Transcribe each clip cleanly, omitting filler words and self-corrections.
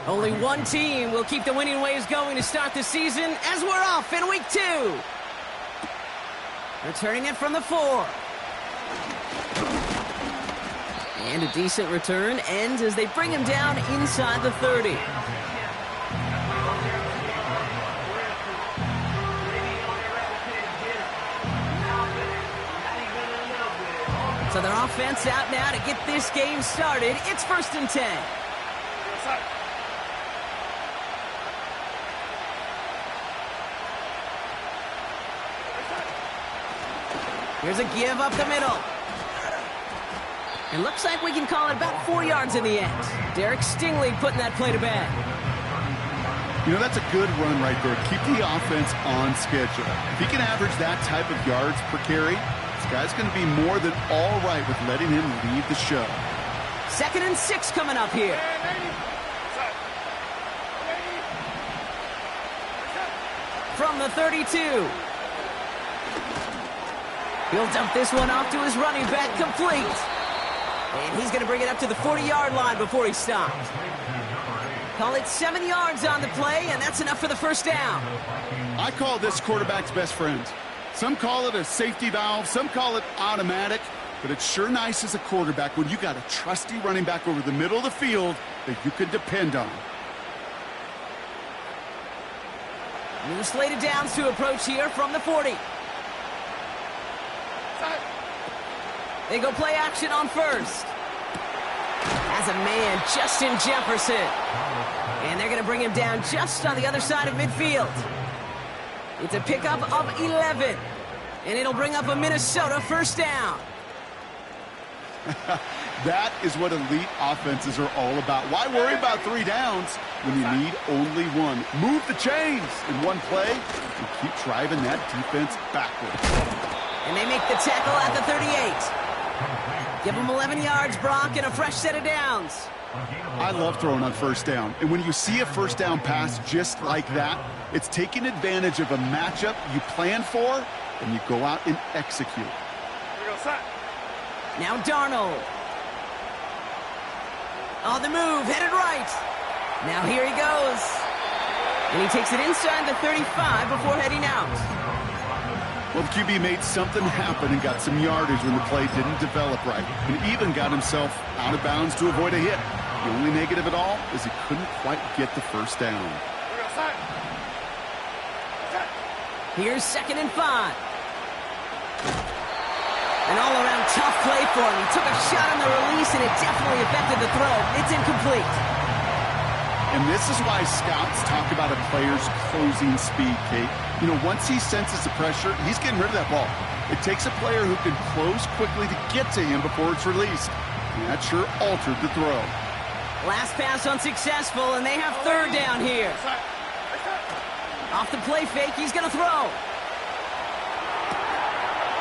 Only one team will keep the winning waves going to start the season as we're off in week 2. Returning it from the 4. And a decent return ends as they bring him down inside the 30. So their offense out now to get this game started. It's 1st and 10. Here's a give up the middle. It looks like we can call it about 4 yards in the end. Derek Stingley putting that play to bed. You know, that's a good run right there. Keep the offense on schedule. If he can average that type of yards per carry, this guy's going to be more than all right with letting him lead the show. 2nd and 6 coming up here. From the 32. He'll dump this one off to his running back, complete. And he's going to bring it up to the 40-yard line before he stops. Call it 7 yards on the play, and that's enough for the first down. I call this quarterback's best friend. Some call it a safety valve, some call it automatic, but it's sure nice as a quarterback when you got a trusty running back over the middle of the field that you can depend on. New slated downs to approach here from the 40. They go play action on first. As a man, Justin Jefferson. And they're going to bring him down just on the other side of midfield. It's a pickup of 11. And it'll bring up a Minnesota first down. That is what elite offenses are all about. Why worry about 3 downs when you need only 1? Move the chains in one play and keep driving that defense backwards. And they make the tackle at the 38. Give them 11 yards, Brock, and a fresh set of downs. I love throwing on first down. And when you see a first down pass just like that, it's taking advantage of a matchup you plan for, and you go out and execute. Now Darnold. On the move, headed right. Now here he goes. And he takes it inside the 35 before heading out. Well, the QB made something happen and got some yardage when the play didn't develop right, and even got himself out of bounds to avoid a hit. The only negative at all is he couldn't quite get the first down. Here's 2nd and 5. An all-around tough play for him. He took a shot on the release, and it definitely affected the throw. It's incomplete. And this is why scouts talk about a player's closing speed, Kate. You know, once he senses the pressure, he's getting rid of that ball. It takes a player who can close quickly to get to him before it's released. And that sure altered the throw. Last pass unsuccessful, and they have 3rd down here. Off the play fake, he's going to throw.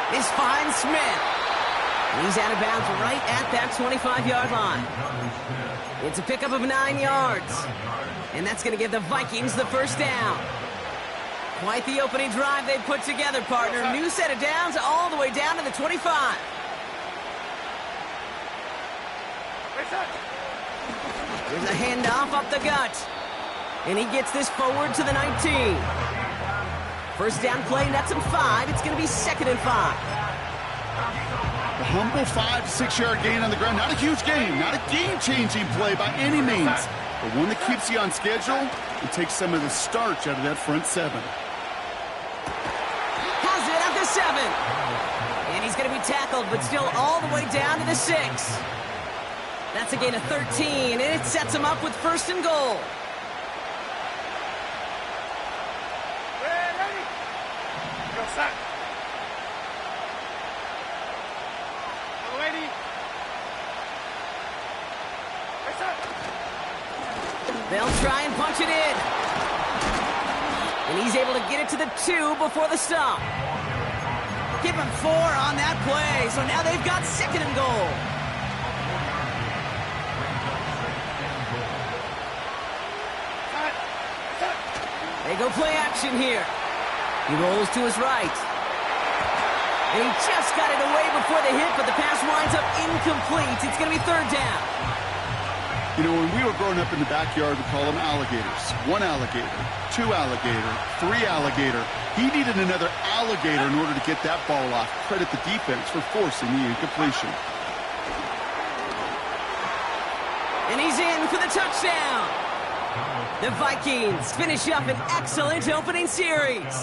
This finds Smith. He's out of bounds right at that 25-yard line. It's a pickup of 9 yards. And that's going to give the Vikings the first down. Quite the opening drive they put together, partner. New set of downs all the way down to the 25. There's a handoff up the gut. And he gets this forward to the 19. First down play, nets him 5. It's going to be 2nd and 5. A humble 5 to 6 yard gain on the ground. Not a huge gain, not a game-changing play by any means, but one that keeps you on schedule and takes some of the starch out of that front 7. Has it at the 7. And he's going to be tackled, but still all the way down to the 6. That's a gain of 13, and it sets him up with 1st and goal. They'll try and punch it in. And he's able to get it to the 2 before the stop. Give him 4 on that play. So now they've got 2nd and goal. They go play action here. He rolls to his right. And he just got it away before the hit, but the pass winds up incomplete. It's going to be 3rd down. You know, when we were growing up in the backyard, we call them alligators. 1 alligator, 2 alligator, 3 alligator. He needed another alligator in order to get that ball off. Credit the defense for forcing the incompletion. And he's in for the touchdown. The Vikings finish up an excellent opening series.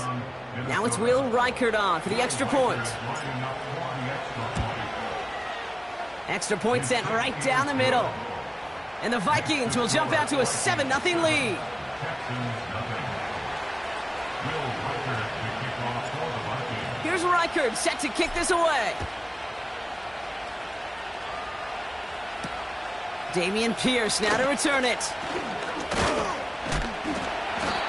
Now it's Will Reichert on for the extra point. Extra point sent right down the middle. And the Vikings will jump out to a 7-0 lead. Here's Reichert set to kick this away. Damian Pierce now to return it.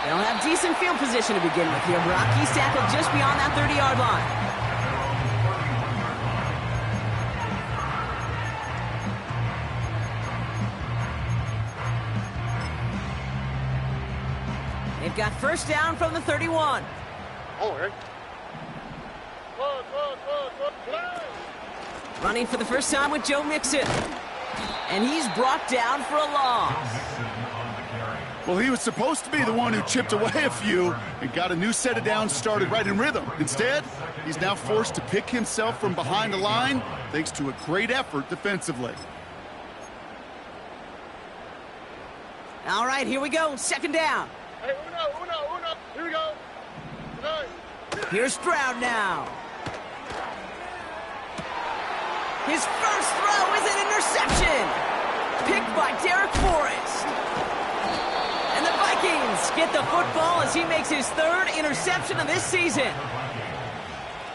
They'll have decent field position to begin with here. Brock, he's tackled just beyond that 30-yard line. They've got first down from the 31. Running for the first time with Joe Mixon. And he's brought down for a loss. Well, he was supposed to be the one who chipped away a few and got a new set of downs started right in rhythm. Instead, he's now forced to pick himself from behind the line thanks to a great effort defensively. All right, here we go. Second down. Hey, uno. Here we go. Here's Stroud now. His first throw is an interception. Picked by Derek Forrest. And the Vikings get the football as he makes his 3rd interception of this season.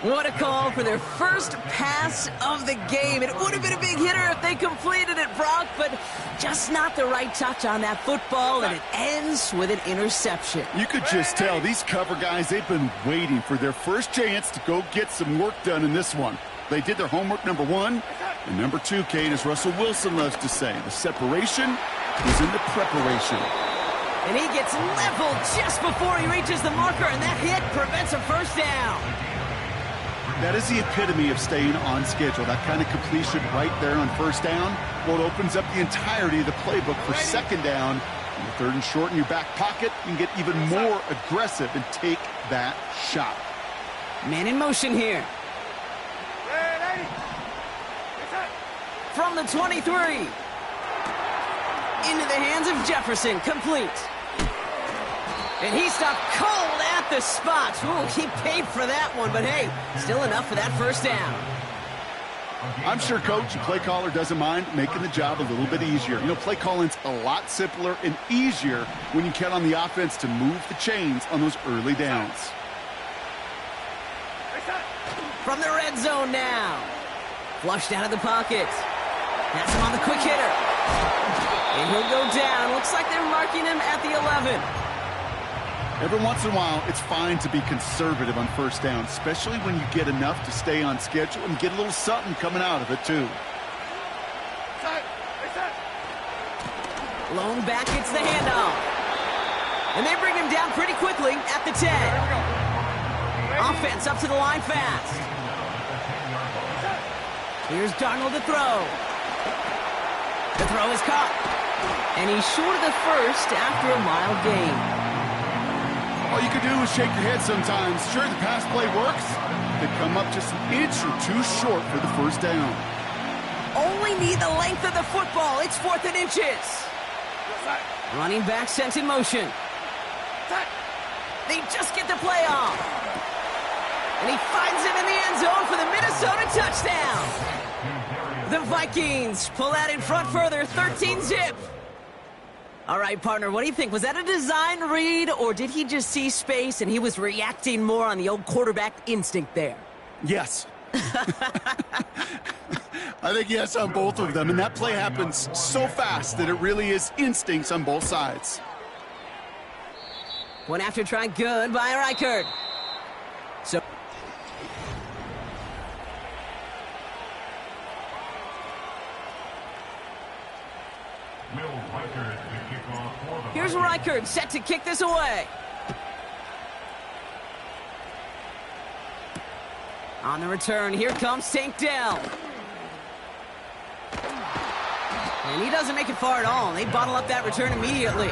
What a call for their first pass of the game. It would have been a big hitter if they completed it, Brock, but just not the right touch on that football, and it ends with an interception. You could just tell these cover guys, they've been waiting for their first chance to go get some work done in this one. They did their homework, number 1. And number 2, Kate, as Russell Wilson loves to say, the separation is in the preparation. And he gets leveled just before he reaches the marker, and that hit prevents a first down. That is the epitome of staying on schedule. That kind of completion right there on first down. Well, it opens up the entirety of the playbook for second down. On the 3rd and short in your back pocket, you can get even more aggressive and take that shot. Man in motion here. From the 23. Into the hands of Jefferson. Complete. And he stopped cold at the spot. Ooh, he paid for that one, but hey, still enough for that first down. I'm sure coach and play caller doesn't mind making the job a little bit easier. You know, play calling's a lot simpler and easier when you count on the offense to move the chains on those early downs. From the red zone now. Flushed out of the pocket. That's him on the quick hitter. And he'll go down. Looks like they're marking him at the 11. Every once in a while, it's fine to be conservative on first down, especially when you get enough to stay on schedule and get a little something coming out of it, too. Lone back gets the handoff. And they bring him down pretty quickly at the 10. Offense up to the line fast. Here's Darnold to throw. The throw is caught. And he's short of the first after a mile gain. All you can do is shake your head sometimes. Sure, the pass play works. They come up just an inch or 2 short for the first down. Only need the length of the football. It's 4th and inches. Running back sent in motion. They just get the play off. And he finds him in the end zone for the Minnesota touchdown. The Vikings pull out in front further, 13-zip. All right, partner, what do you think? Was that a design read, or did he just see space and he was reacting more on the old quarterback instinct there? Yes. I think yes on both of them, and that play happens so fast that it really is instincts on both sides. One after try, good by Reichert. So here's Reichert set to kick this away. On the return, here comes St. Dell. And he doesn't make it far at all. They bottle up that return immediately.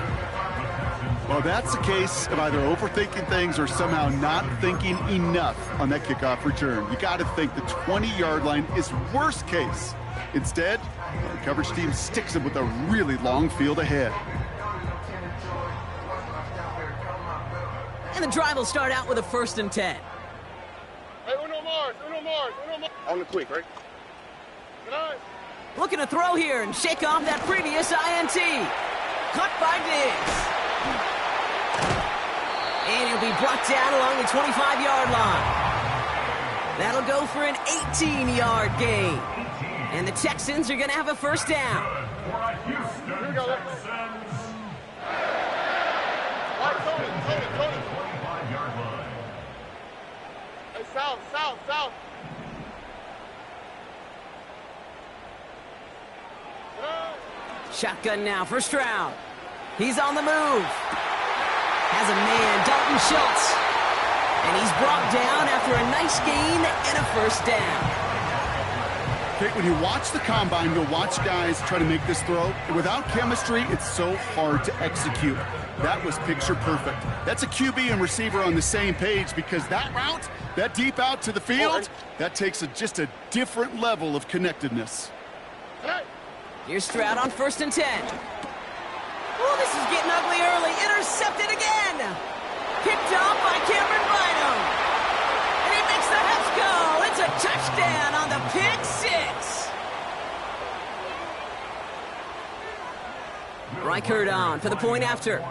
Well, that's the case of either overthinking things or somehow not thinking enough on that kickoff return. You got to think the 20-yard line is worst case. Instead, the coverage team sticks him with a really long field ahead. And the drive will start out with a 1st and 10. Hey, uno Mars. On the quick, right? Good night. Looking to throw here and shake off that previous INT. Cut by Diggs. And he'll be brought down along the 25-yard line. That'll go for an 18-yard gain. And the Texans are going to have a 1st down. Here we go. Tony. Hey, south. Shotgun now for Stroud. He's on the move. Has a man, Dalton Schultz. And he's brought down after a nice gain and a 1st down. Okay, when you watch the combine, you'll watch guys try to make this throw. Without chemistry, it's so hard to execute. That was picture perfect. That's a QB and receiver on the same page because that route, that deep out to the field, that takes just a different level of connectedness. Here's Stroud on 1st and 10. Oh, this is getting ugly early. Intercepted again. Picked off by Cameron Bynum. And he makes the Heffs go. It's a touchdown on the pick 6. Reichert on for the point after.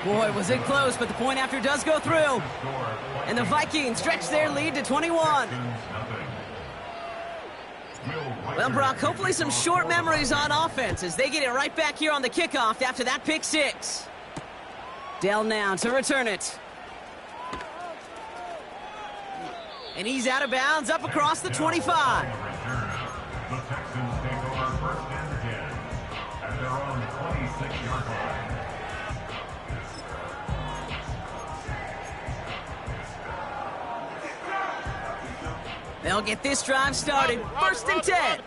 Boy, was it close, but the point after does go through. And the Vikings stretch their lead to 21. Well, Brock, hopefully some short memories on offense as they get it right back here on the kickoff after that pick 6. Dell now to return it. And he's out of bounds up across the 25. The Texans take over 1st and 10 at their own 26-yard line. They'll get this drive started. 1st and 10.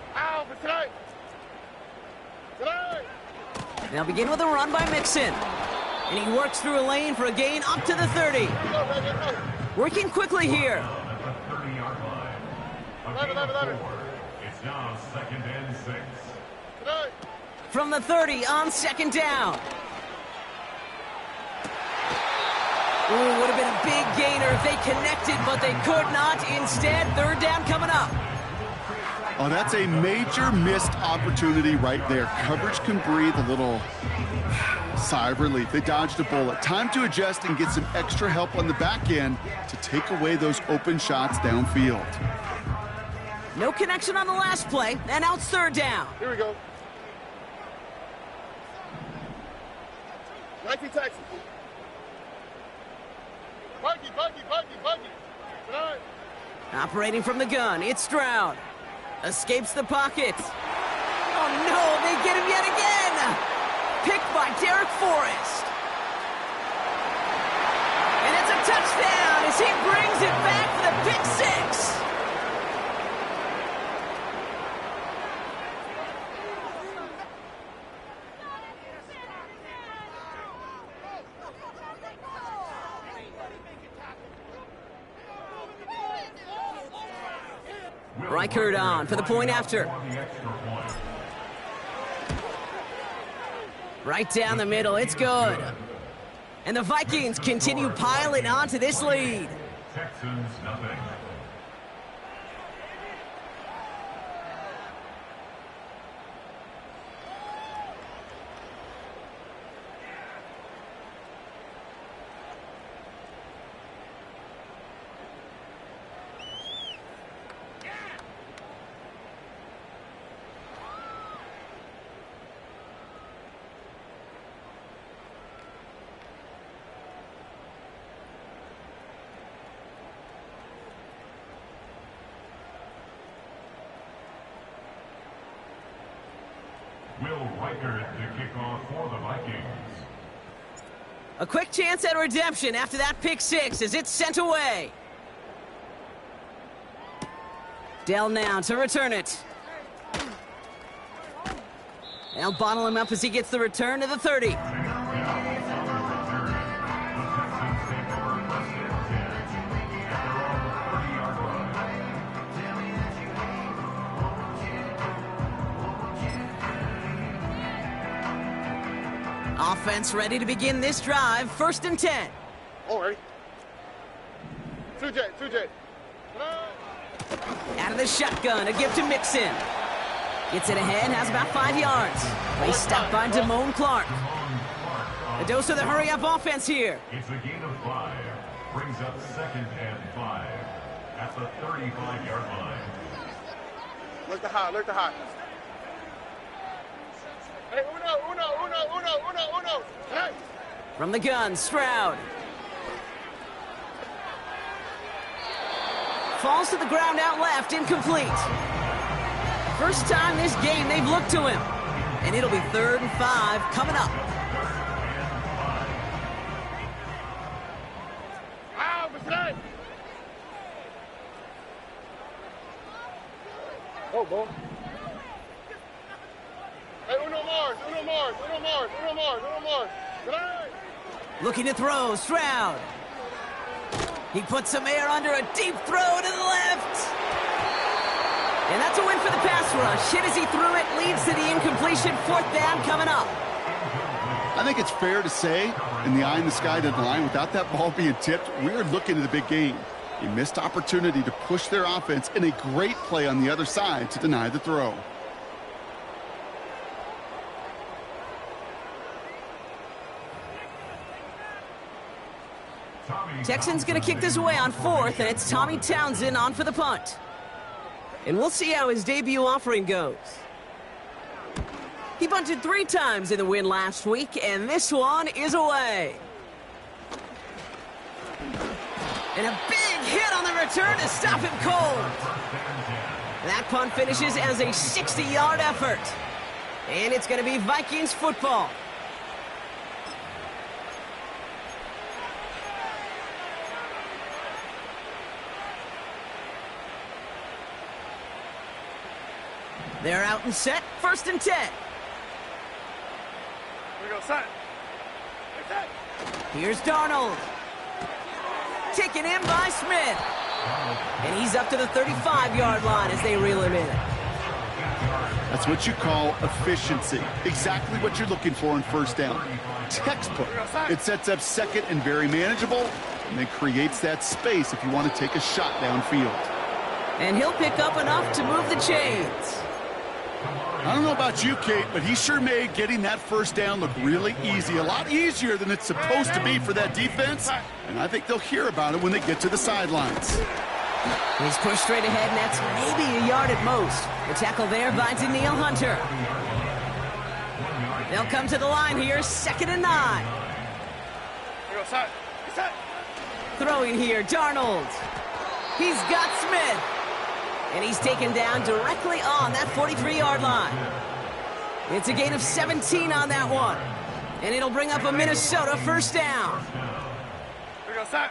They'll begin with a run by Mixon. And he works through a lane for a gain up to the 30. Working quickly here. It's now 2nd and 6. From the 30 on 2nd down. Ooh, would have been a big gainer if they connected, but they could not. Instead, 3rd down coming up. Oh, that's a major missed opportunity right there. Coverage can breathe a little sigh of relief. They dodged a bullet. Time to adjust and get some extra help on the back end to take away those open shots downfield. No connection on the last play, and now it's 3rd down. Here we go. 19 Texas. Buggy. Tonight. Operating from the gun, it's Stroud. Escapes the pocket. Oh no, they get him yet again. Picked by Derek Forrest. And it's a touchdown as he brings it back for the pick 6. Reichert on for the point after. Right down the middle, it's good. And the Vikings continue piling onto this lead. Texans nothing. Will Reichert to kick off for the Vikings. A quick chance at redemption after that pick 6 as it's sent away. Dell now to return it. They'll bottle him up as he gets the return to the 30. Offense ready to begin this drive. 1st and 10. All ready. 2J. Out of the shotgun, a give to Mixon. Gets it ahead, has about 5 yards. They stopped by Damone Clark. A dose of the hurry-up offense here. It's a gain of 5. Brings up 2nd and 5 at the 35-yard line. Look the hot. Hey, uno. Hey. From the gun, Stroud. Falls to the ground out left, incomplete. First time this game they've looked to him. And it'll be 3rd and 5 coming up. Oh, boy. Hey, uno Mars. Looking to throw, Stroud. He puts some air under a deep throw to the left. And that's a win for the pass rush. Hit as he threw it, leads to the incompletion. 4th down coming up. I think it's fair to say, in the eye in the sky deadline, without that ball being tipped, we're looking at the big game. A missed opportunity to push their offense and a great play on the other side to deny the throw. Texans going to kick this away on 4th, and it's Tommy Townsend on for the punt. And we'll see how his debut offering goes. He bunted 3 times in the win last week, and this one is away. And a big hit on the return to stop him cold. That punt finishes as a 60-yard effort. And it's going to be Vikings football. They're out and set. 1st and 10. Here we go, set. Here's Darnold. Taken in by Smith. And he's up to the 35-yard line as they reel him in. That's what you call efficiency. Exactly what you're looking for in 1st down. Textbook. It sets up 2nd and very manageable, and then creates that space if you want to take a shot downfield. And he'll pick up enough to move the chains. I don't know about you, Kate, but he sure made getting that 1st down look really easy. A lot easier than it's supposed to be for that defense. And I think they'll hear about it when they get to the sidelines. He's pushed straight ahead, and that's maybe a yard at most. The tackle there by Daniil Hunter. They'll come to the line here, 2nd and 9. Here we go, set. Throwing here, Darnold. He's got Smith. And he's taken down directly on that 43-yard line. It's a gain of 17 on that one. And it'll bring up a Minnesota 1st down. Here we go, set.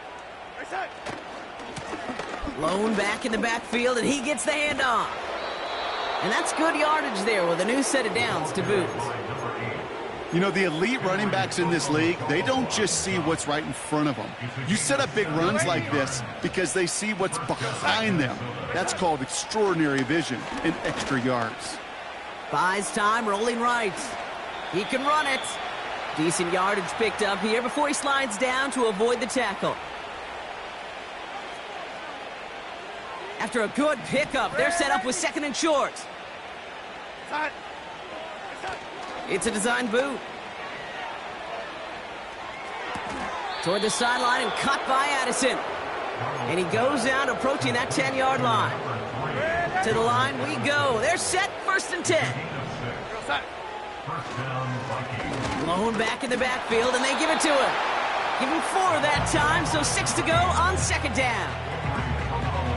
Lone back in the backfield, and he gets the handoff. And that's good yardage there with a new set of downs to boot. You know, the elite running backs in this league, they don't just see what's right in front of them. You set up big runs like this because they see what's behind them. That's called extraordinary vision and extra yards. Buys time, rolling right. He can run it. Decent yardage picked up here before he slides down to avoid the tackle. After a good pickup, they're set up with 2nd and short. It's a design boot. Toward the sideline and caught by Addison. And he goes out approaching that 10-yard line. To the line we go. They're set, 1st and 10. Lone back in the backfield, and they give it to him. Give him 4 that time, so 6 to go on 2nd down.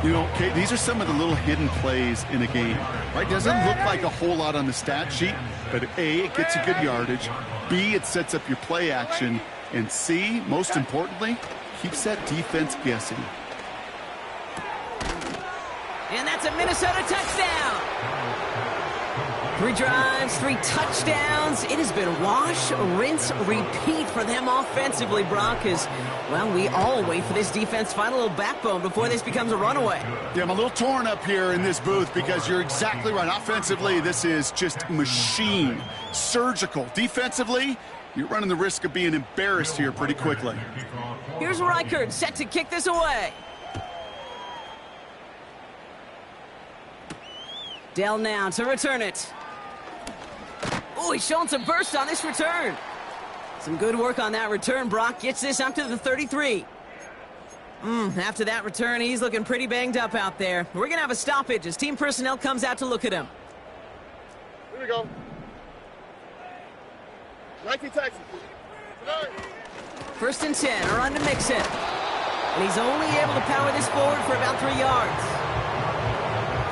You know, Kate, these are some of the little hidden plays in a game, right? Doesn't look like a whole lot on the stat sheet, but A, it gets you good yardage, B, it sets up your play action, and C, most importantly, keeps that defense guessing. And that's a Minnesota touchdown. 3 drives, 3 touchdowns. It has been wash, rinse, repeat for them offensively, Brock, as, well, we all wait for this defense to find a little backbone before this becomes a runaway. Yeah, I'm a little torn up here in this booth because you're exactly right. Offensively, this is just machine, surgical. Defensively, you're running the risk of being embarrassed here pretty quickly. Here's Reichert set to kick this away. Dell now to return it. Oh, he's showing some burst on this return. Some good work on that return. Brock gets this up to the 33. After that return, he's looking pretty banged up out there. We're going to have a stoppage as team personnel comes out to look at him. Here we go. 19 Texas. First and 10, a run to Mixon. And he's only able to power this forward for about 3 yards.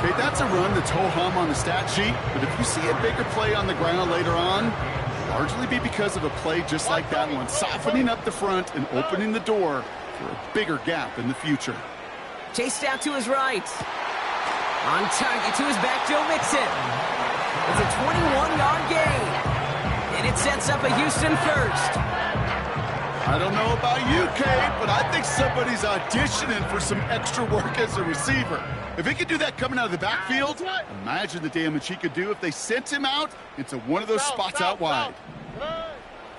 Okay, that's a run that's ho-hum on the stat sheet, but if you see a bigger play on the ground later on, largely be because of a play just like that one, softening up the front and opening the door for a bigger gap in the future. Chased out to his right. On target to his back, Joe Mixon. It's a 21-yard gain. And it sets up a Houston first. I don't know about you, Kate, but I think somebody's auditioning for some extra work as a receiver. If he could do that coming out of the backfield, imagine the damage he could do if they sent him out into one of those spots out wide.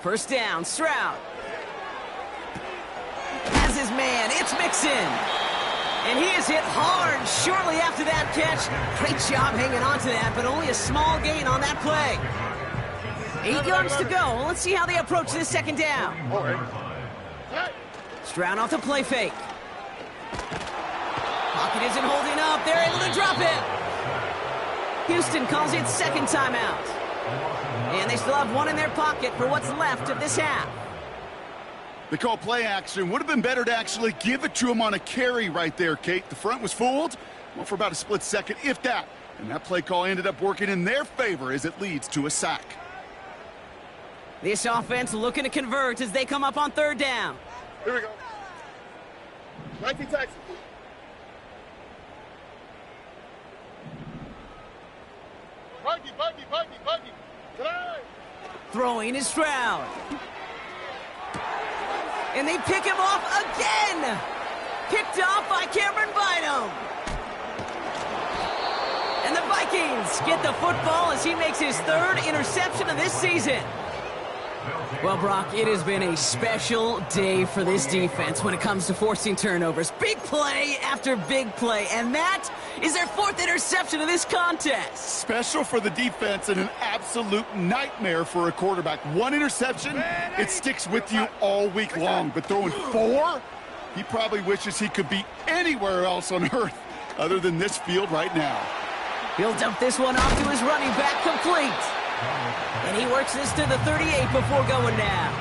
First down, Stroud. Has his man, it's Mixon. And he is hit hard shortly after that catch. Great job hanging on to that, but only a small gain on that play. 8 yards to go. Let's see how they approach this second down. Stroud off the play fake. Pocket isn't holding up. They're able to drop it. Houston calls it second timeout. And they still have one in their pocket for what's left of this half. They call play action. Would have been better to actually give it to him on a carry right there, Kate. The front was fooled, well, for about a split second, if that. And that play call ended up working in their favor as it leads to a sack. This offense looking to convert as they come up on third down. Here we go. 19 Texas. Buggy. Throwing is Stroud. And they pick him off again. Picked off by Cameron Bynum. And the Vikings get the football as he makes his 3rd interception of this season. Well, Brock, it has been a special day for this defense when it comes to forcing turnovers. Big play after big play, and that is their 4th interception of this contest. Special for the defense and an absolute nightmare for a quarterback. 1 interception, it sticks with you all week long, but throwing 4, he probably wishes he could be anywhere else on earth other than this field right now. He'll dump this one off to his running back, complete. And he works this to the 38 before going down.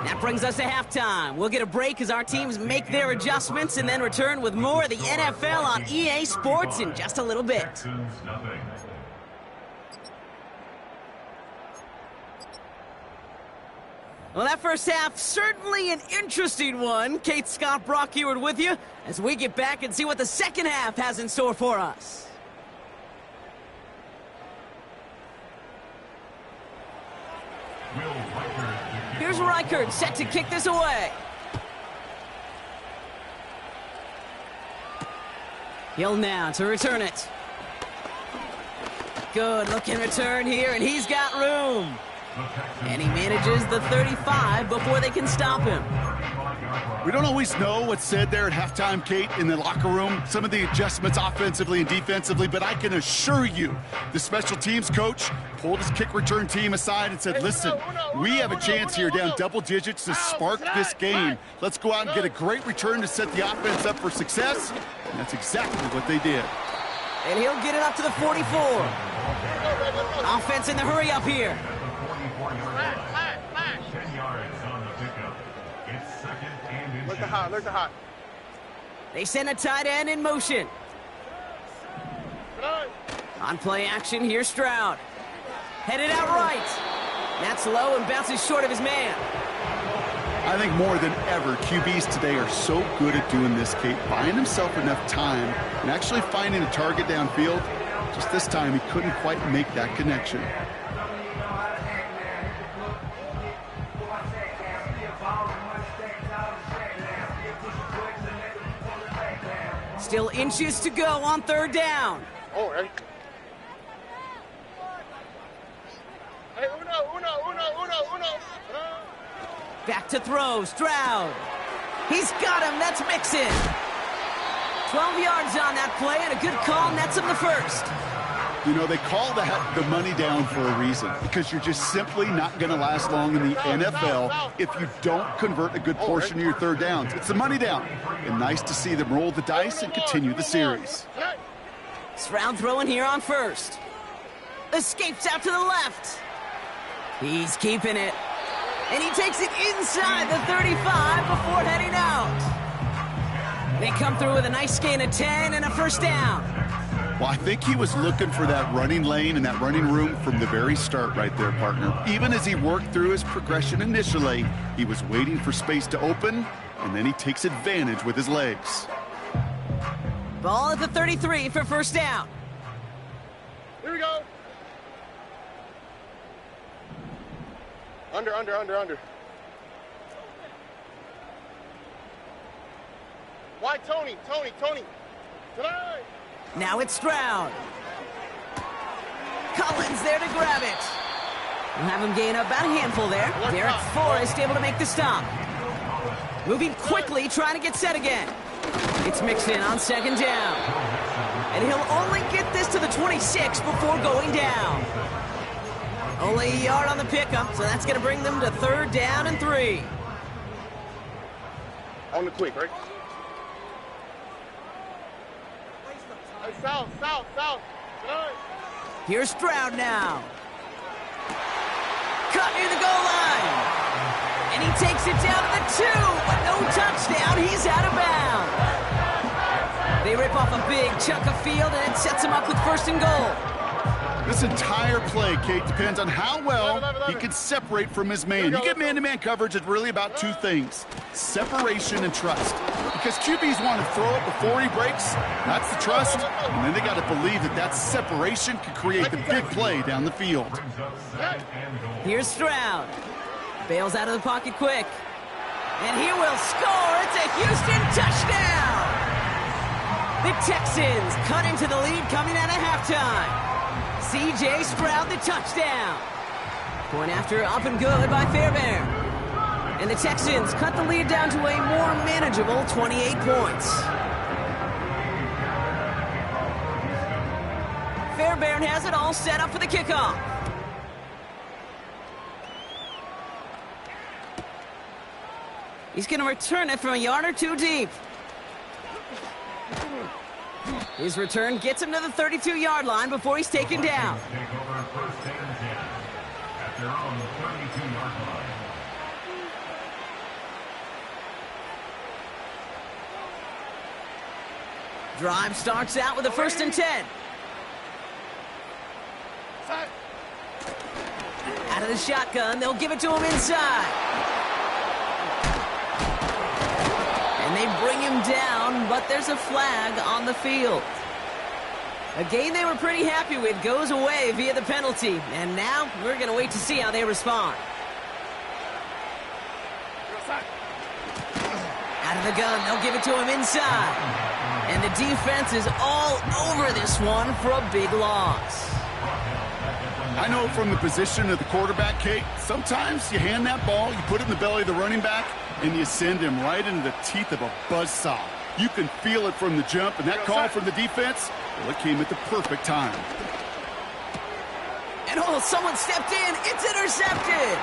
That brings us to halftime. We'll get a break as our teams make their adjustments and then return with more of the NFL on EA Sports in just a little bit. Well, that first half, certainly an interesting one. Kate, Scott, Brock Eward with you as we get back and see what the second half has in store for us. Here's Reichert set to kick this away. Hill now to return it. Good looking return here, and he's got room. And he manages the 35 before they can stop him. We don't always know what's said there at halftime, Kate, in the locker room. Some of the adjustments offensively and defensively, but I can assure you the special teams coach pulled his kick return team aside and said, listen, we have a chance here down double digits to spark this game. Let's go out and get a great return to set the offense up for success. And that's exactly what they did. And he'll get it up to the 44. Offense in the hurry up here. 10 yards on the pickup. It's 2nd and inches. Look the hot. They send a tight end in motion. On play action, here's Stroud. Headed out right. That's low and bounces short of his man. I think more than ever, QBs today are so good at doing this, Kate, buying himself enough time and actually finding a target downfield. Just this time, he couldn't quite make that connection. Still inches to go on third down. Oh, hey. Hey, uno. Back to throw, Stroud. He's got him, that's Mixon. 12 yards on that play, and a good call nets him the first. You know, they call that the money down for a reason, because you're just simply not going to last long in the NFL if you don't convert a good portion of your third downs. It's the money down. And nice to see them roll the dice and continue the series. Stroud throwing here on first. Escapes out to the left. He's keeping it. And he takes it inside the 35 before heading out. They come through with a nice gain of 10 and a first down. Well, I think he was looking for that running lane and that running room from the very start right there, partner. Even as he worked through his progression initially, he was waiting for space to open, and then he takes advantage with his legs. Ball at the 33 for first down. Here we go. Under. Why, Tony? Tonight. Now it's Stroud. Collins there to grab it. We'll have him gain about a handful there. Derek Forrest able to make the stop. Moving quickly, trying to get set again. It's mixed in on second down. And he'll only get this to the 26 before going down. Only a yard on the pickup, so that's going to bring them to third down and 3. On the quick, right? Hey, south. Tonight. Here's Stroud now. Cut near the goal line. And he takes it down to the 2, but no touchdown. He's out of bounds. They rip off a big chunk of field, and it sets him up with first and goal. This entire play, Kate, depends on how well he can separate from his man. You get man-to-man coverage, it's really about two things: separation and trust. Because QBs want to throw it before he breaks, that's the trust, and then they got to believe that separation can create the big play down the field. Here's Stroud. Bails out of the pocket quick. And he will score. It's a Houston touchdown. The Texans cut into the lead coming out of halftime. C.J. Stroud the touchdown. Point after up and good by Fairbairn. And the Texans cut the lead down to a more manageable 28 points. Fairbairn has it all set up for the kickoff. He's going to return it from a yard or two deep. His return gets him to the 32-yard line before he's taken down. Drive starts out with a 1st and 10. Out of the shotgun, they'll give it to him inside. And they bring him down, but there's a flag on the field. A game they were pretty happy with goes away via the penalty. And now we're going to wait to see how they respond. Out of the gun, they'll give it to him inside. And the defense is all over this one for a big loss. I know from the position of the quarterback, Kate, sometimes you hand that ball, you put it in the belly of the running back, and you send him right into the teeth of a buzzsaw. You can feel it from the jump, and that call from the defense, well, it came at the perfect time. And oh, someone stepped in. It's intercepted.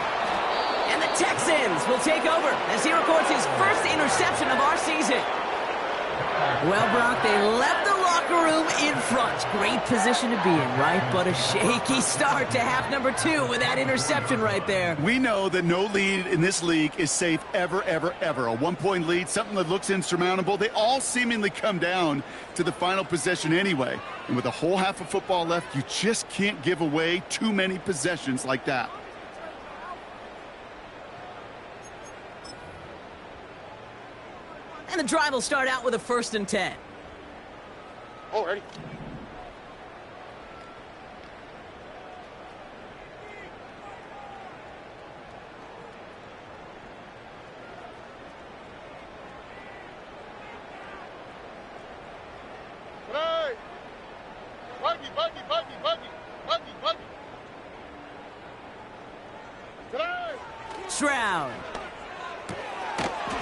And the Texans will take over as he records his first interception of our season. Well, Brock, they left the locker room in front. Great position to be in, right? But a shaky start to half number 2 with that interception right there. We know that no lead in this league is safe ever, ever, ever. A one-point lead, something that looks insurmountable. They all seemingly come down to the final possession anyway. And with a whole half of football left, you just can't give away too many possessions like that. the drive will start out with a 1st and 10. Oh, ready. Right. Buggy. Right. Stroud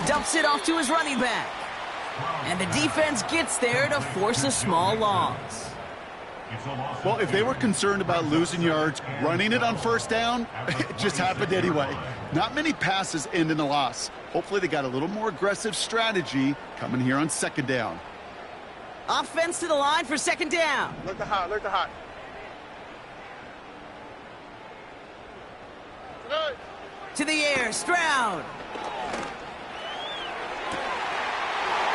dumps it off to his running back. And the defense gets there to force a small loss. Well, if they were concerned about losing yards, running it on 1st down, it just happened anyway. Not many passes end in a loss. Hopefully they got a little more aggressive strategy coming here on 2nd down. Offense to the line for 2nd down. Look the hot. Right. To the air, Stroud.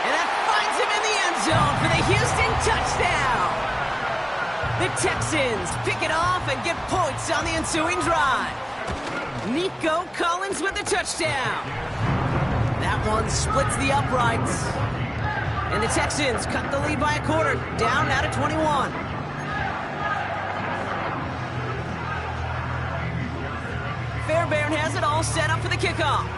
And that finds him in the end zone for the Houston touchdown. The Texans pick it off and get points on the ensuing drive. Nico Collins with the touchdown. That one splits the uprights. And the Texans cut the lead by a quarter, down now to 21. Fairbairn has it all set up for the kickoff.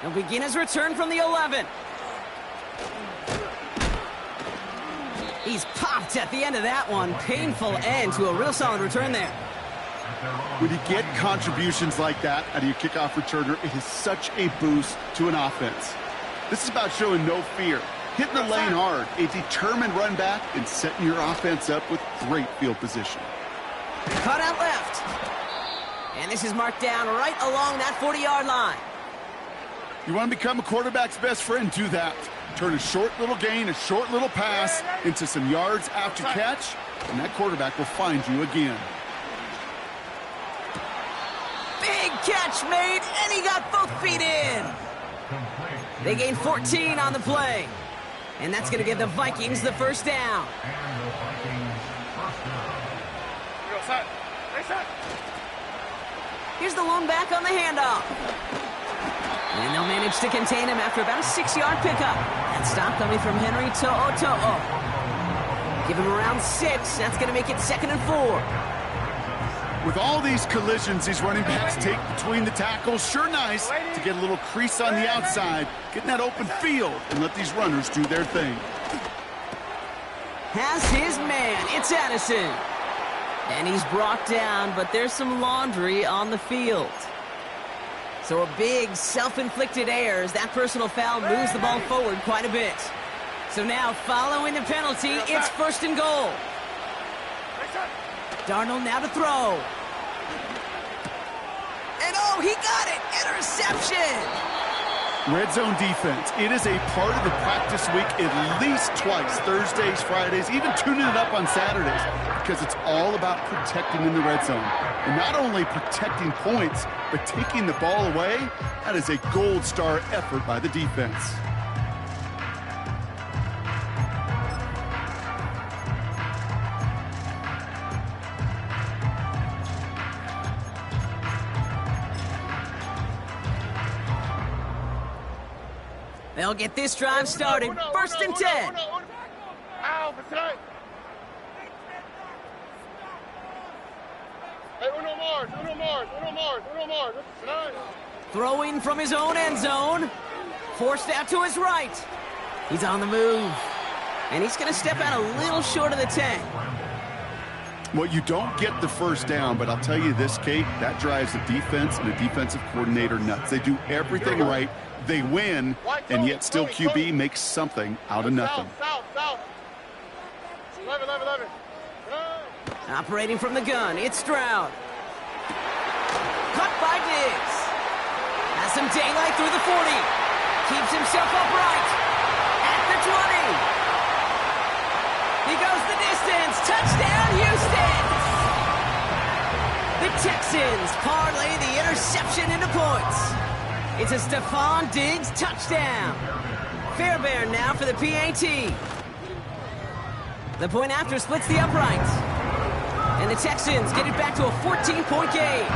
He'll begin his return from the 11. He's popped at the end of that one. Painful end to a real solid return there. When you get contributions like that out of your kickoff returner, it is such a boost to an offense. This is about showing no fear, hitting the lane hard, a determined run back, and setting your offense up with great field position. Cut out left. And this is marked down right along that 40-yard line. You want to become a quarterback's best friend, do that. Turn a short little gain, a short little pass into some yards after catch, and that quarterback will find you again. Big catch made, and he got both feet in. They gain 14 on the play. And that's going to give the Vikings the 1st down. Here's the lone back on the handoff. And they'll manage to contain him after about a 6-yard pickup. That stop coming from Henry To'o. Give him around 6. That's going to make it 2nd and 4. With all these collisions these running backs take between the tackles, sure nice to get a little crease on the outside, get in that open field, and let these runners do their thing. Has his man. It's Addison. And he's brought down, but there's some laundry on the field. So a big self-inflicted error as that personal foul moves the ball forward quite a bit. So now, following the penalty, it's 1st and goal. Darnold now to throw. And oh, he got it! Interception! Red zone defense. It is a part of the practice week at least twice, Thursdays, Fridays, even tuning it up on Saturdays, because it's all about protecting in the red zone. And not only protecting points, but taking the ball away. That is a gold star effort by the defense. They'll get this drive started. 1st and 10. Ow, beside. Hey, uno more. Throwing from his own end zone. Forced out to his right. He's on the move. And he's going to step out a little short of the 10. Well, you don't get the 1st down, but I'll tell you this, Kate, that drives the defense and the defensive coordinator nuts. They do everything right. They win, and yet still QB makes something out of nothing. South. 11. Operating from the gun, it's Stroud. Cut by Diggs. Has some daylight through the 40. Keeps himself upright. At the 20. He goes the distance. Touchdown, Houston! The Texans parlay the interception into points. It's a Stephon Diggs touchdown. Fairbairn now for the PAT. The point after splits the uprights. And the Texans get it back to a 14-point game.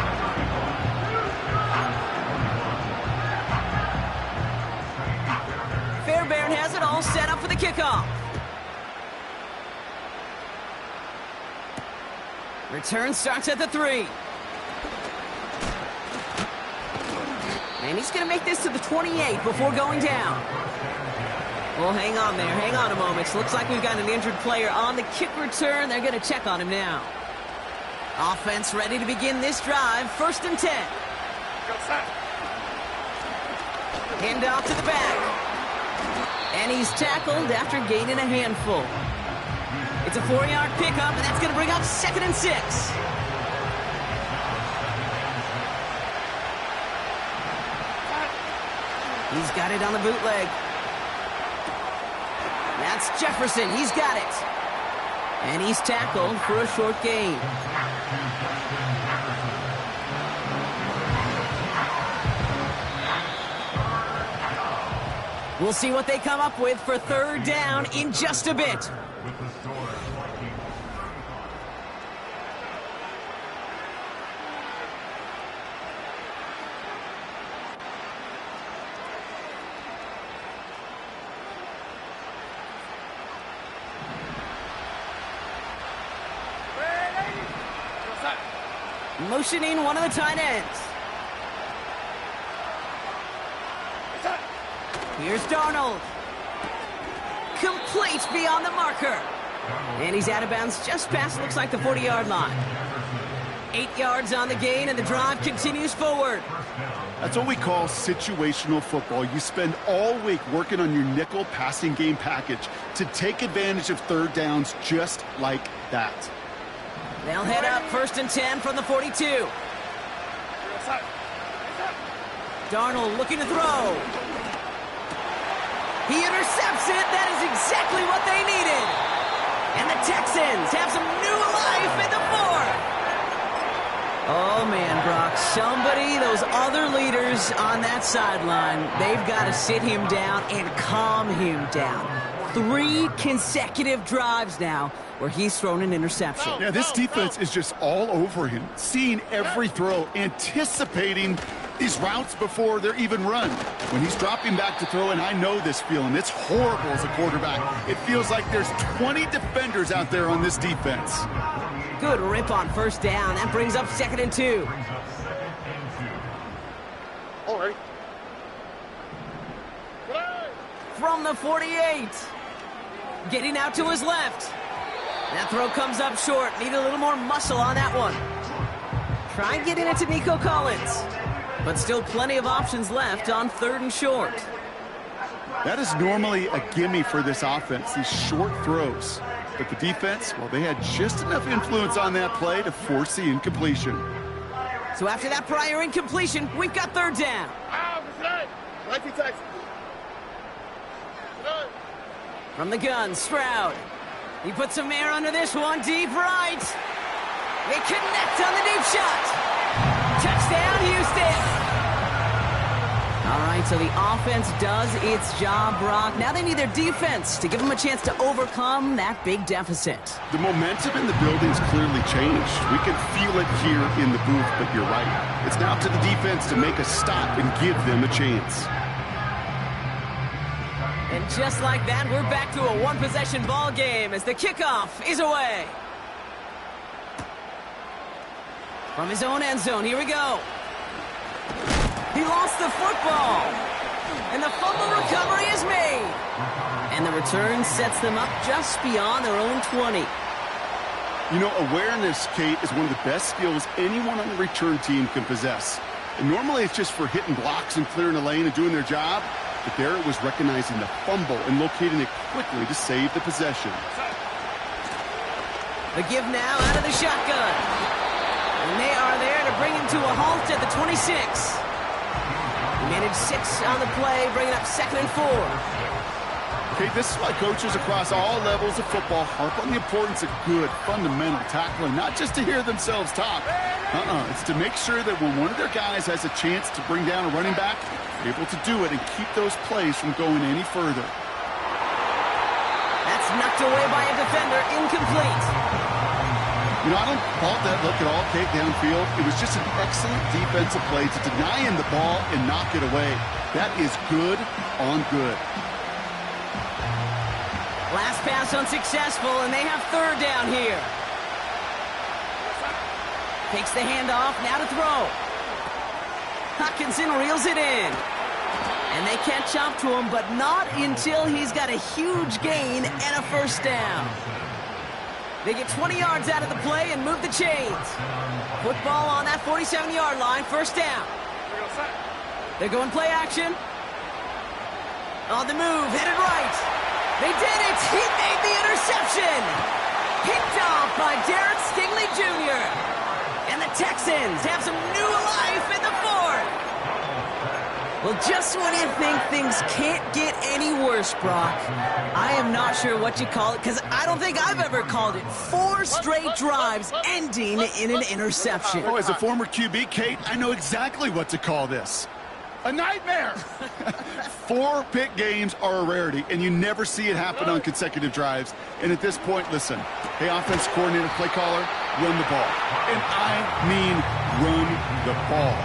has it all set up for the kickoff. Return starts at the 3. And he's going to make this to the 28 before going down. Well, hang on there. Hang on a moment. Looks like we've got an injured player on the kick return. They're going to check on him now. Offense ready to begin this drive. 1st and 10. Hand off to the back. And he's tackled after gaining a handful. It's a 4-yard pickup, and that's going to bring up 2nd and 6. He's got it on the bootleg. That's Jefferson. He's got it. And he's tackled for a short gain. We'll see what they come up with for 3rd down in just a bit. Motioning one of the tight ends. Here's Darnold. Complete beyond the marker. And he's out of bounds just past, looks like, the 40-yard line. 8 yards on the gain, and the drive continues forward. That's what we call situational football. You spend all week working on your nickel passing game package to take advantage of 3rd downs just like that. They'll head up 1st and 10 from the 42. Darnold looking to throw. He intercepts it. That is exactly what they needed. And the Texans have some new life in the 4th. Oh, man, Brock. Somebody, those other leaders on that sideline, they've got to sit him down and calm him down. 3 consecutive drives now where he's thrown an interception. Yeah, this defense is just all over him, seeing every throw, anticipating these routes before they're even run. When he's dropping back to throw, and I know this feeling, it's horrible as a quarterback. It feels like there's 20 defenders out there on this defense. Good rip on 1st down. That brings up 2nd and 2. All right. From the 48. Getting out to his left. That throw comes up short. Need a little more muscle on that one. Try getting it to Nico Collins. But still plenty of options left on 3rd and short. That is normally a gimme for this offense, these short throws. But the defense, well, they had just enough influence on that play to force the incompletion. So after that prior incompletion, we've got 3rd down. From the gun, Stroud. He puts some air under this one, deep right. They connect on the deep shot. Touchdown, Houston. All right, so the offense does its job, Brock. Now they need their defense to give them a chance to overcome that big deficit. The momentum in the building's clearly changed. We can feel it here in the booth, but you're right. It's now up to the defense to make a stop and give them a chance. And just like that, we're back to a one-possession ball game as the kickoff is away. From his own end zone, here we go. He lost the football. And the fumble recovery is made. And the return sets them up just beyond their own 20. You know, awareness, Kate, is one of the best skills anyone on the return team can possess. And normally it's just for hitting blocks and clearing a lane and doing their job. But there it was recognizing the fumble and locating it quickly to save the possession. The give now out of the shotgun. And they are there to bring him to a halt at the 26. He managed 6 on the play, bringing up 2nd and 4. Okay, this is why coaches across all levels of football harp on the importance of good, fundamental tackling, not just to hear themselves talk. It's to make sure that when one of their guys has a chance to bring down a running back, they're able to do it and keep those plays from going any further. That's knocked away by a defender, incomplete. You know, I don't fault that look at all, Kate, downfield. It was just an excellent defensive play to deny him the ball and knock it away. That is good on good. Last pass unsuccessful, and they have third down here. Takes the handoff, now to throw. Hockenson reels it in. And they can't jump to him, but not until he's got a huge gain and a first down. They get 20 yards out of the play and move the chains. Football on that 47-yard line, first down. They're going play action. On the move, headed right. They did it! He made the interception! Picked off by Derek Stingley Jr. And the Texans have some new life in the fourth. Well, just when you think things can't get any worse, Brock, I am not sure what you call it, because I don't think I've ever called it 4 straight drives ending in an interception. Oh, as a former QB, Kate, I know exactly what to call this. A nightmare! 4 pick games are a rarity, and you never see it happen on consecutive drives. And at this point, listen, hey, offense coordinator, play caller, run the ball. And I mean run the ball.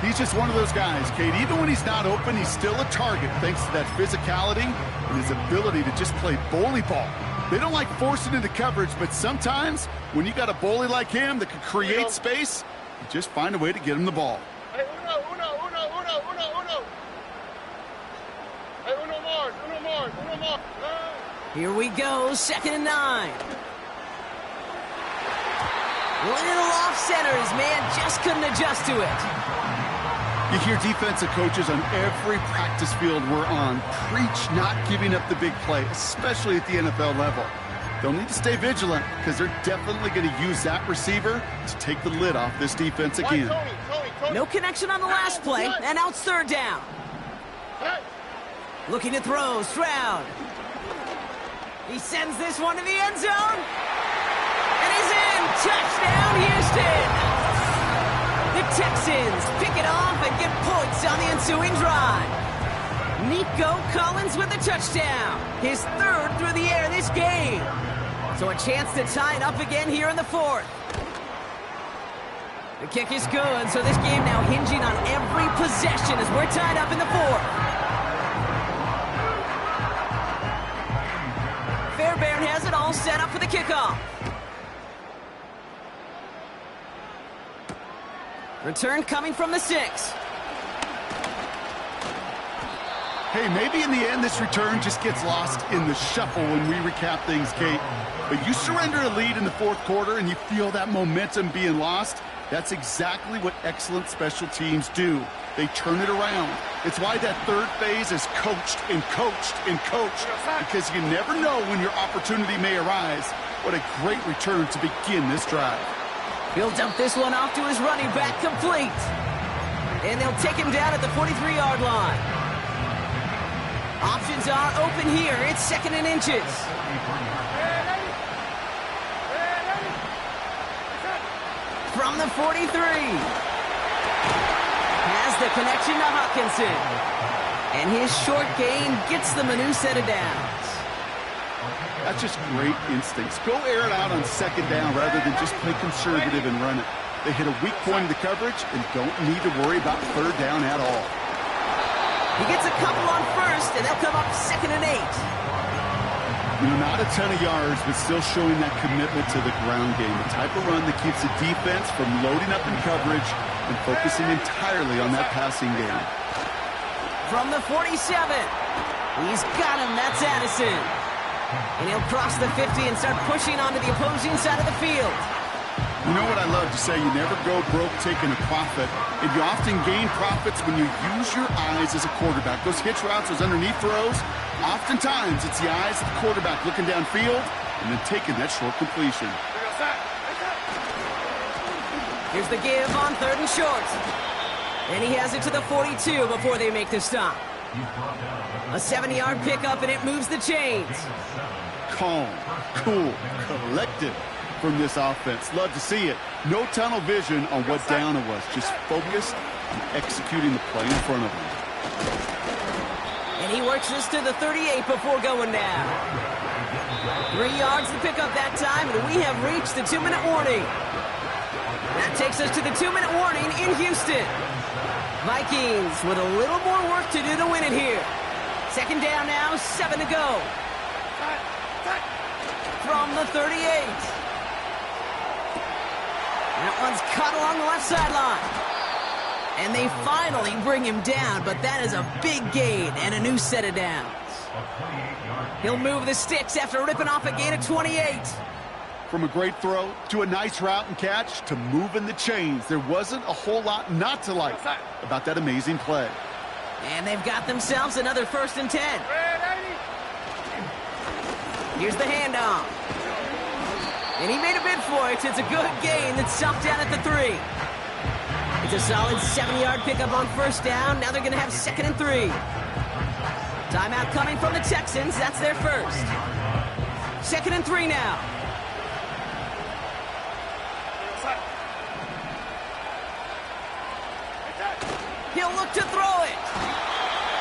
He's just one of those guys, Kate. Even when he's not open, he's still a target thanks to that physicality and his ability to just play bully ball. They don't like forcing into coverage, but sometimes when you got a bully like him that can create space, you just find a way to get him the ball. Hey, uno. Hey, uno more. Here we go, 2nd and 9. Little off centers, man, just couldn't adjust to it. You hear defensive coaches on every practice field we're on preach not giving up the big play, especially at the NFL level. They'll need to stay vigilant because they're definitely going to use that receiver to take the lid off this defense again. Tony. No connection on the last play, and now it's third down. Looking to throw, Stroud. He sends this one to the end zone. And he's in. Touchdown, Houston. The Texans pick it off and get points on the ensuing drive. Nico Collins with the touchdown. His 3rd through the air this game. So a chance to tie it up again here in the 4th. The kick is good, so this game now hinging on every possession as we're tied up in the 4th. Fairbairn has it all set up for the kickoff. Return coming from the 6. Hey, maybe in the end this return just gets lost in the shuffle when we recap things, Kate. But you surrender a lead in the 4th quarter and you feel that momentum being lost. That's exactly what excellent special teams do. They turn it around. It's why that 3rd phase is coached, because you never know when your opportunity may arise. What a great return to begin this drive. He'll dump this one off to his running back, complete. And they'll take him down at the 43-yard line. Options are open here. It's 2nd and inches. From the 43. Has the connection to Hockenson. And his short gain gets them a new set of downs. That's just great instincts. Go air it out on 2nd down rather than just play conservative and run it. They hit a weak point of the coverage and don't need to worry about 3rd down at all. He gets a couple on 1st, and they'll come up 2nd and 8. You know, not a ton of yards, but still showing that commitment to the ground game. The type of run that keeps the defense from loading up in coverage and focusing entirely on that passing game. From the 47. He's got him. That's Addison. And he'll cross the 50 and start pushing onto the opposing side of the field. You know what I love to say? You never go broke taking a profit. And you often gain profits when you use your eyes as a quarterback. Those hitch routes, those underneath throws, oftentimes it's the eyes of the quarterback looking downfield and then taking that short completion. Here's the give on 3rd and short. And he has it to the 42 before they make the stop. A 70-yard pickup, and it moves the chains. Calm, cool, collected from this offense. Love to see it. No tunnel vision on what down it was. Just focused on executing the play in front of him. And he works this to the 38 before going down. 3 yards to pick up that time, and we have reached the 2-minute warning. That takes us to the 2-minute warning in Houston. Vikings with a little more work to do to win it here. 2nd down now, 7 to go. from the 38. That one's cut along the left sideline. And they finally bring him down, but that is a big gain and a new set of downs. He'll move the sticks after ripping off a gain of 28. From a great throw to a nice route and catch to moving the chains, there wasn't a whole lot not to like about that amazing play. And they've got themselves another 1st and 10. Here's the handoff. And he made a bid for it. It's a good gain that's stopped down at the 3. It's a solid 7-yard pickup on 1st down. Now they're going to have 2nd and 3. Timeout coming from the Texans. That's their first. 2nd and 3 now. He'll look to throw it.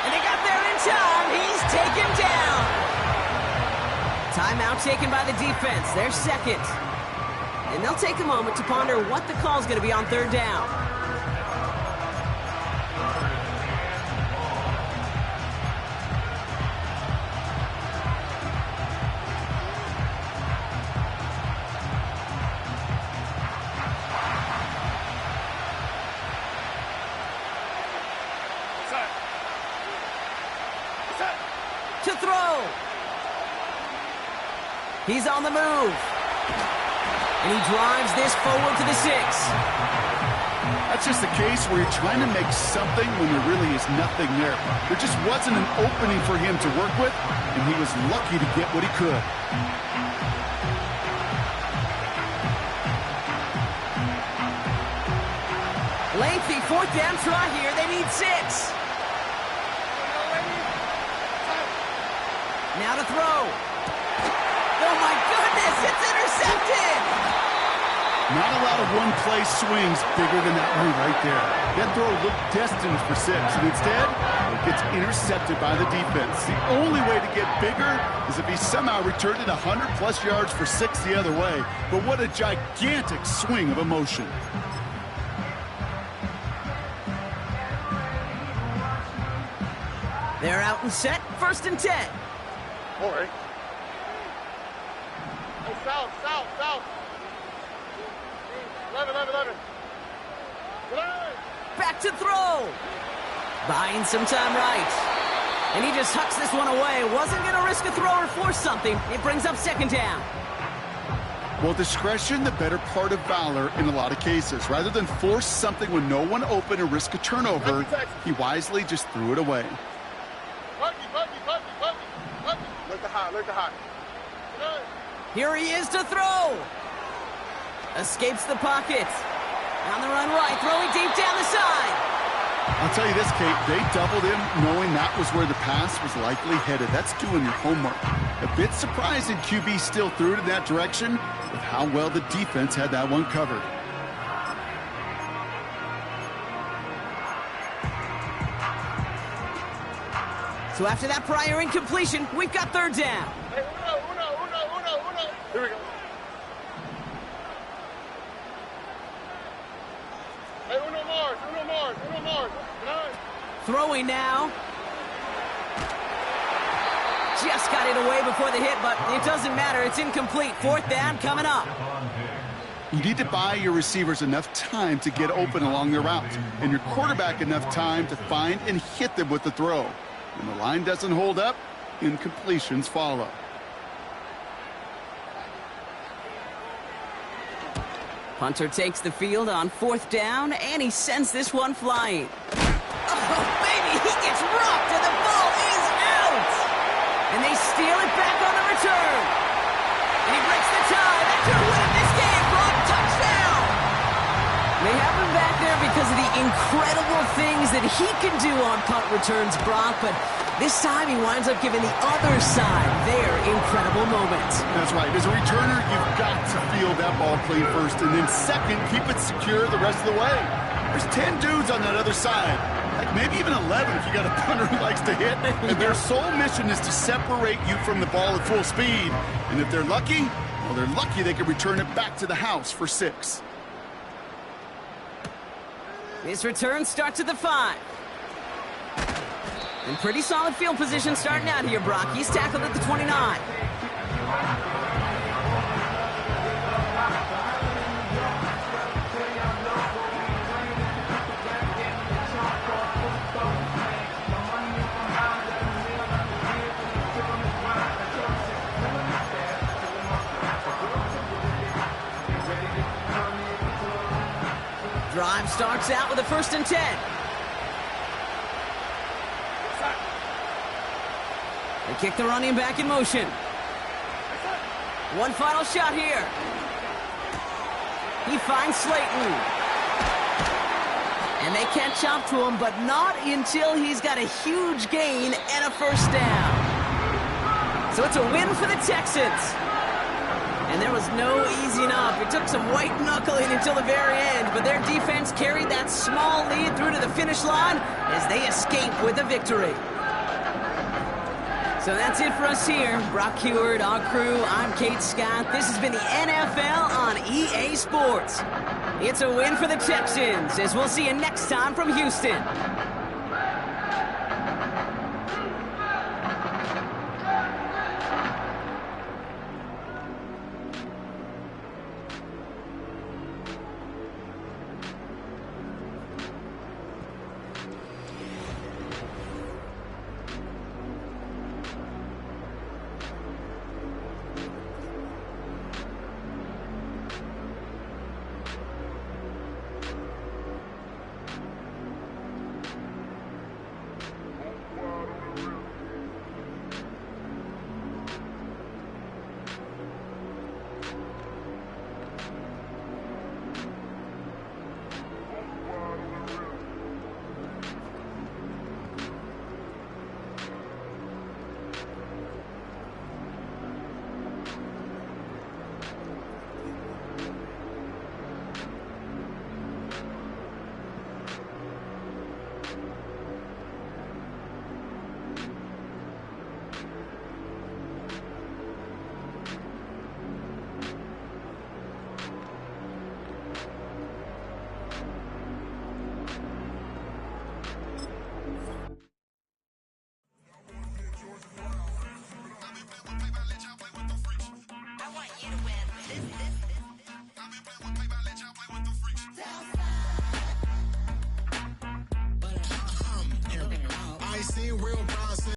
And they got there in time. He's taken down. Timeout taken by the defense. Their second. And they'll take a moment to ponder what the call's going to be on 3rd down. To throw. He's on the move. And he drives this forward to the 6. That's just the case where you're trying to make something when there really is nothing there. There just wasn't an opening for him to work with, and he was lucky to get what he could. Lengthy 4th down try here. They need 6. Now to throw. Oh, my goodness, it's intercepted. Not a lot of one-play swings bigger than that one right there. That throw looked destined for 6, and instead, it gets intercepted by the defense. The only way to get bigger is if he somehow returned it 100-plus yards for 6 the other way. But what a gigantic swing of emotion. They're out and set. 1st and 10. Boy. Hey, south. 11. Back to throw. Buying some time right. And he just hucks this one away. Wasn't going to risk a throw or force something. It brings up 2nd down. Well, discretion, the better part of valor in a lot of cases. Rather than force something when no one open and risk a turnover, he wisely just threw it away. Look the hot. Here he is to throw. Escapes the pocket. On the run right, throwing deep down the side. I'll tell you this, Kate, they doubled him knowing that was where the pass was likely headed. That's doing your homework. A bit surprising QB still threw it in that direction with how well the defense had that one covered. So after that prior incompletion, we've got 3rd down. Hey, uno. Here we go. Hey, uno Mars. Throwing now. Just got it away before the hit, but it doesn't matter. It's incomplete. 4th down coming up. You need to buy your receivers enough time to get open along their route, and your quarterback enough time to find and hit them with the throw. When the line doesn't hold up, incompletions follow. Hunter takes the field on 4th down, and he sends this one flying. Oh, baby, he gets rocked, and the ball is out! And they steal it back on the return. And he breaks the tie. That could win this game. Brock, touchdown! They have him back there because of the incredible things that he can do on punt returns, Brock, but this time he winds up giving the other side their incredible moments. That's right. As a returner, you've got to field that ball clean first, and then second, keep it secure the rest of the way. There's 10 dudes on that other side. Like maybe even 11 if you got a punter who likes to hit. And their sole mission is to separate you from the ball at full speed. And if they're lucky, well, they're lucky they can return it back to the house for 6. This return starts at the 5. And pretty solid field position starting out here, Brock. He's tackled at the 29. Drive starts out with a 1st and 10. They kick the running back in motion. One final shot here. He finds Slayton. And they catch up to him, but not until he's got a huge gain and a 1st down. So it's a win for the Texans. And there was no easing up. It took some white knuckling until the very end, but their defense carried that small lead through to the finish line as they escape with a victory. So that's it for us here. Brock Heward, our crew, I'm Kate Scott. This has been the NFL on EA Sports. It's a win for the Texans, as we'll see you next time from Houston. I seen real